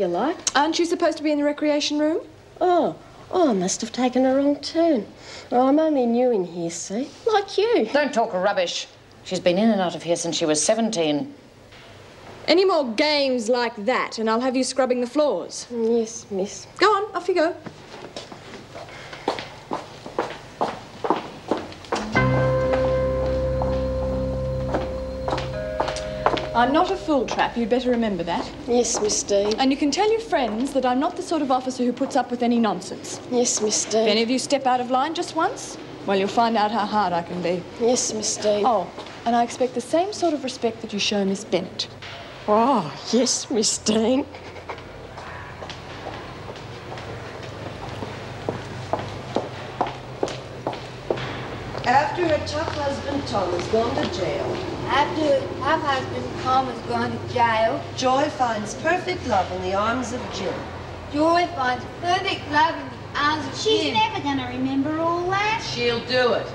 you like. Aren't you supposed to be in the recreation room? Oh, I must have taken a wrong turn. Oh, I'm only new in here, see? Like you. Don't talk rubbish. She's been in and out of here since she was 17. Any more games like that and I'll have you scrubbing the floors. Yes, miss. Go on, off you go. I'm not a fool trap, you'd better remember that. Yes, Miss Dean. And you can tell your friends that I'm not the sort of officer who puts up with any nonsense. Yes, Miss Dean. If any of you step out of line just once, well, you'll find out how hard I can be. Yes, Miss Dean. Oh, and I expect the same sort of respect that you show Miss Bennett. Oh, yes, Miss Dean. After her tough husband Tom has gone to jail, After her tough husband Tom has gone to jail, Joy finds perfect love in the arms of Jim. Joy finds perfect love in the arms of She's Jim. never going to remember all that. She'll do it.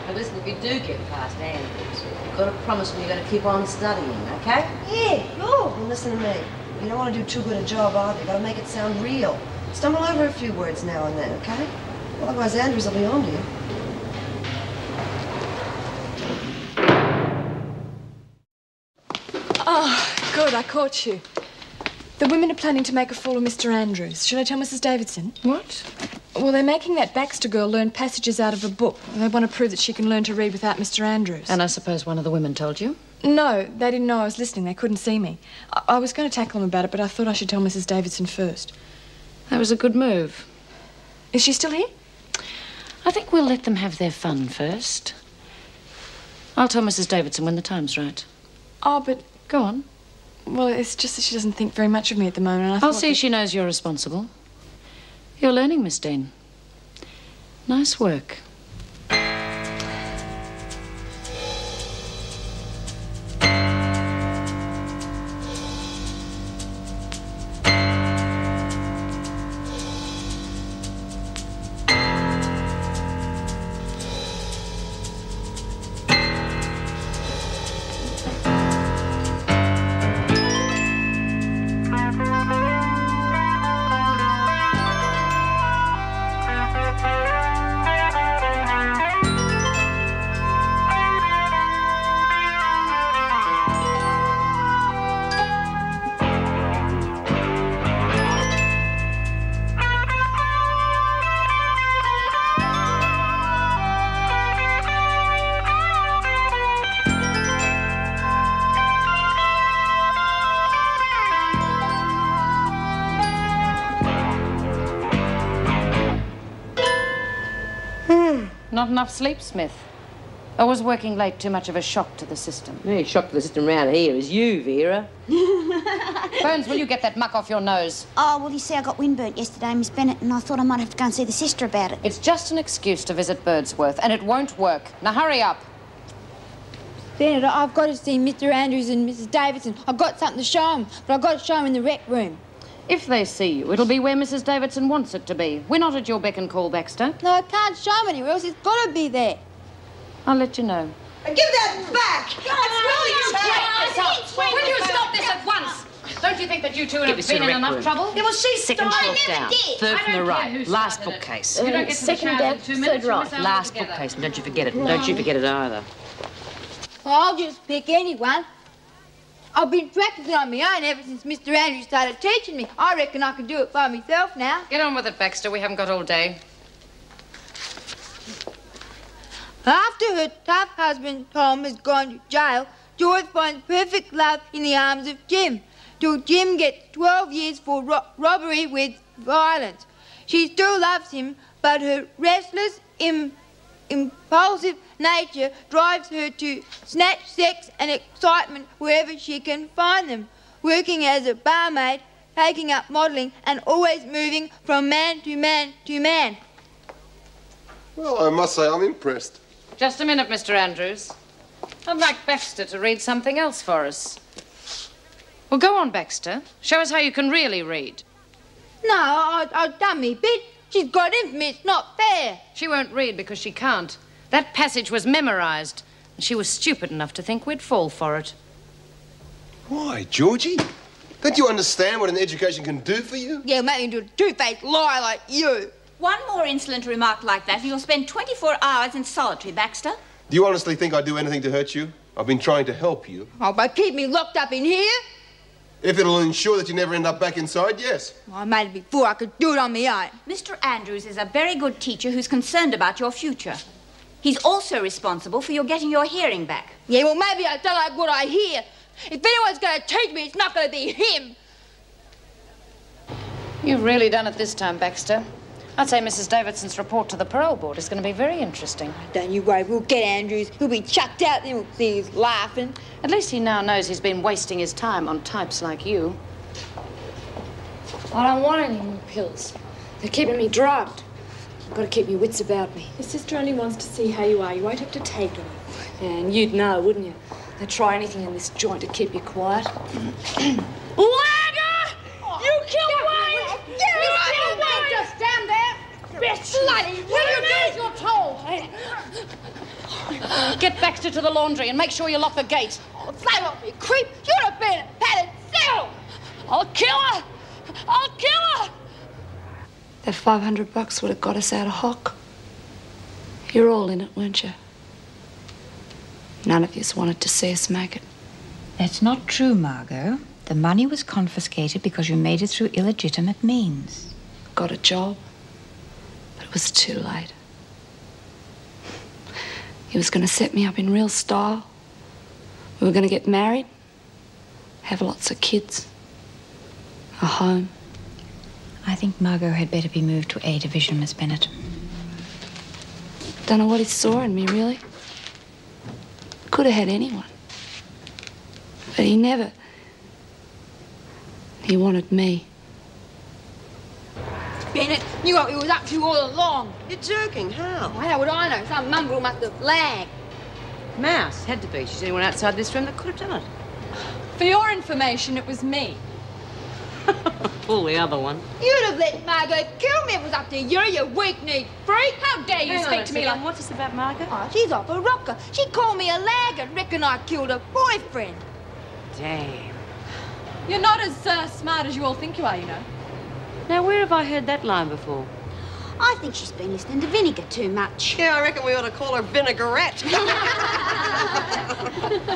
Now listen, if you do get past Andrews, you've got to promise me you're going to keep on studying, okay? Yeah, sure. And listen to me. You don't want to do too good a job either. You've got to make it sound real. Stumble over a few words now and then, okay? Otherwise Andrews will be on to you. Oh, good, I caught you. The women are planning to make a fool of Mr. Andrews. Should I tell Mrs. Davidson? What? Well, they're making that Baxter girl learn passages out of a book. They want to prove that she can learn to read without Mr. Andrews. And I suppose one of the women told you? No, they didn't know I was listening. They couldn't see me. I was going to tackle them about it, but I thought I should tell Mrs. Davidson first. That was a good move. Is she still here? I think we'll let them have their fun first. I'll tell Mrs. Davidson when the time's right. Oh, but... Go on. Well, it's just that she doesn't think very much of me at the moment. And I I'll thought see that... she knows you're responsible. You're learning, Miss Dean. Nice work. Not enough sleep, Smith? Or was working late too much of a shock to the system? The only shock to the system around here is you, Vera. Burns, will you get that muck off your nose? Oh, well, you see, I got windburnt yesterday, Miss Bennett, and I thought I might have to go and see the sister about it. It's just an excuse to visit Birdsworth, and it won't work. Now, hurry up. Senator, I've got to see Mr. Andrews and Mrs. Davidson. I've got something to show them, but I've got to show them in the rec room. If they see you, it'll be where Mrs. Davidson wants it to be. We're not at your beck and call, Baxter. No, I can't show them anywhere else. It's got to be there. I'll let you know. Give that back! Will you stop this at once? Don't you think that you two have us to been the in rec enough room. trouble? Yeah, well, she's Second starting. shelf down. Third from the right. Last bookcase. You don't get to the second showers down, in 2 minutes, third right. you'll miss out Last altogether. bookcase, and don't you forget it. And don't you forget it either. I'll just pick anyone. I've been practicing on my own ever since Mr. Andrews started teaching me. I reckon I can do it by myself now. Get on with it, Baxter. We haven't got all day. After her tough husband Tom has gone to jail, Joy finds perfect love in the arms of Jim, till Jim gets 12 years for robbery with violence. She still loves him, but her restless, impulsive nature drives her to snatch sex and excitement wherever she can find them, working as a barmaid, taking up modelling, and always moving from man to man to man. Well, I must say I'm impressed. Just a minute, Mr. Andrews. I'd like Baxter to read something else for us. Well, go on, Baxter. Show us how you can really read. No, I've done me bit. She's got infamy. It's not fair. She won't read because she can't. That passage was memorized, and she was stupid enough to think we'd fall for it. Why, Georgie? Don't you understand what an education can do for you? Yeah, make me into a two-faced liar like you. One more insolent remark like that and you'll spend 24 hours in solitary, Baxter. Do you honestly think I'd do anything to hurt you? I've been trying to help you. Oh, but keep me locked up in here? If it'll ensure that you never end up back inside, yes. Well, I made it before I could do it on my own. Mr. Andrews is a very good teacher who's concerned about your future. He's also responsible for your getting your hearing back. Yeah, well, maybe I don't like what I hear. If anyone's going to teach me, it's not going to be him. You've really done it this time, Baxter. I'd say Mrs. Davidson's report to the parole board is going to be very interesting. Don't you worry, we'll get Andrews. He'll be chucked out, then we'll see he's laughing. At least he now knows he's been wasting his time on types like you. I don't want any more pills. They're keeping me drugged. I've got to keep my wits about me. Your sister only wants to see how you are. You won't have to take any. Yeah, and you'd know, wouldn't you? They'd try anything in this joint to keep you quiet. Lagger! You killed Wayne! You killed Wayne! Just stand there! Bitch! Bloody! What you do as you're told! Get Baxter to the laundry and make sure you lock the gate. Oh, slave off me, creep! You'd have been a padded cell! I'll kill her! I'll kill her! That $500 would have got us out of hock. You're all in it, weren't you? None of yous wanted to see us make it. That's not true, Margot. The money was confiscated because you made it through illegitimate means. Got a job, but it was too late. He was going to set me up in real style. We were going to get married, have lots of kids, a home. I think Margot had better be moved to A Division, Miss Bennett. Don't know what he saw in me, really. Could have had anyone. But he never. He wanted me. Bennett, knew what he was up to all along. You're joking, how? Well, how would I know? Some mongrel must have lagged. Mouse, had to be. She's anyone outside this room that could have done it. For your information, it was me. Pull the other one. You'd have let Margot kill me if it was up to you, you weak-kneed freak. How dare you speak to me like... What's this about Margot? Oh, she's off a rocker. She called me a lag and reckon I killed her boyfriend. Damn. You're not as smart as you all think you are, you know. Now, where have I heard that line before? I think she's been listening to Vinegar too much. Yeah, I reckon we ought to call her Vinaigrette.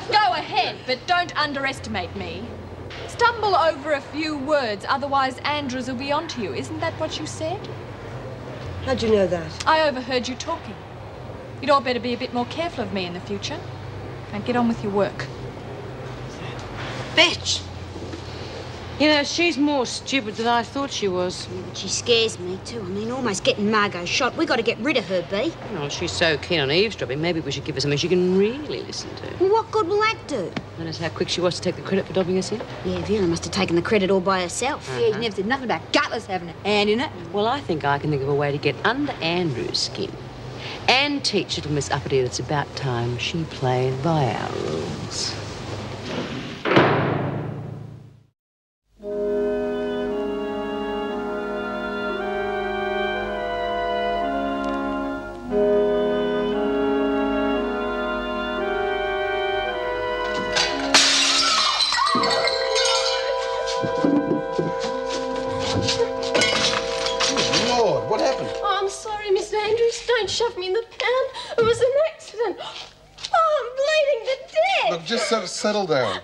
Go ahead, but don't underestimate me. Stumble over a few words, otherwise Andrews will be onto you. Isn't that what you said? How'd you know that? I overheard you talking. You'd all better be a bit more careful of me in the future. And get on with your work. Bitch! You know, she's more stupid than I thought she was. She scares me too. I mean, almost getting Margot shot. We got to get rid of her, Bea. Well, she's so keen on eavesdropping, maybe we should give her something she can really listen to. Well, what good will that do? Notice how quick she was to take the credit for dobbing us in? Yeah, Vera must have taken the credit all by herself. Yeah, he never said nothing about gutless having a hand in it. Well, I think I can think of a way to get under Andrew's skin and teach little Miss Uppity that it's about time she played by our rules. Lord, what happened? Oh, I'm sorry, Mr. Andrews. Don't shove me in the pound. It was an accident. Oh, I'm bleeding to death. Look, just settle down.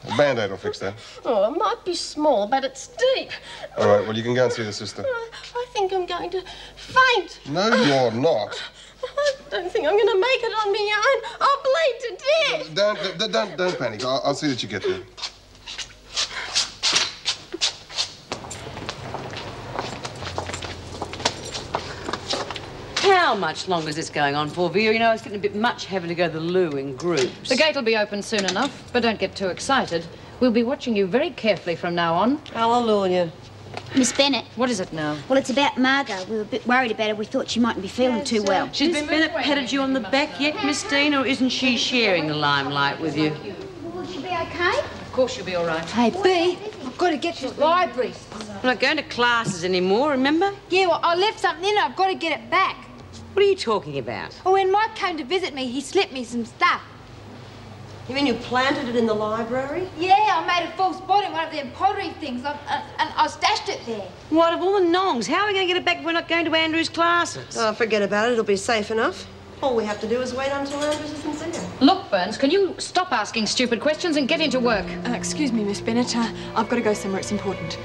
A Band-Aid will fix that. Oh, it might be small, but it's deep. All right, well, you can go and see the sister. I think I'm going to faint. No, you're not. I don't think I'm going to make it on my own. I'll bleed to death. Don't panic. I'll see that you get there. How much longer is this going on for, Vera? You know, it's getting a bit much having to go to the loo in groups. The gate will be open soon enough, but don't get too excited. We'll be watching you very carefully from now on. Hallelujah. Miss Bennett. What is it now? Well, it's about Margot. We were a bit worried about her. We thought she mightn't be feeling too well. She's been patted you on the back yet, Miss Dean, or isn't she sharing the limelight with you? Will she be okay? Of course you'll be all right. Hey, Bea, I've got to get to the library. We're not going to classes anymore, remember? Yeah, well, I left something in it. I've got to get it back. What are you talking about? Well, when Mike came to visit me, he slipped me some stuff. You mean you planted it in the library? Yeah, I made a false spot in one of them pottery things, and I stashed it there. What of all the nongs? How are we going to get it back if we're not going to Andrew's classes? Oh, forget about it. It'll be safe enough. All we have to do is wait until Andrews is sincere. Look, Burns, can you stop asking stupid questions and get into work? Excuse me, Miss Bennett. I've got to go somewhere. It's important.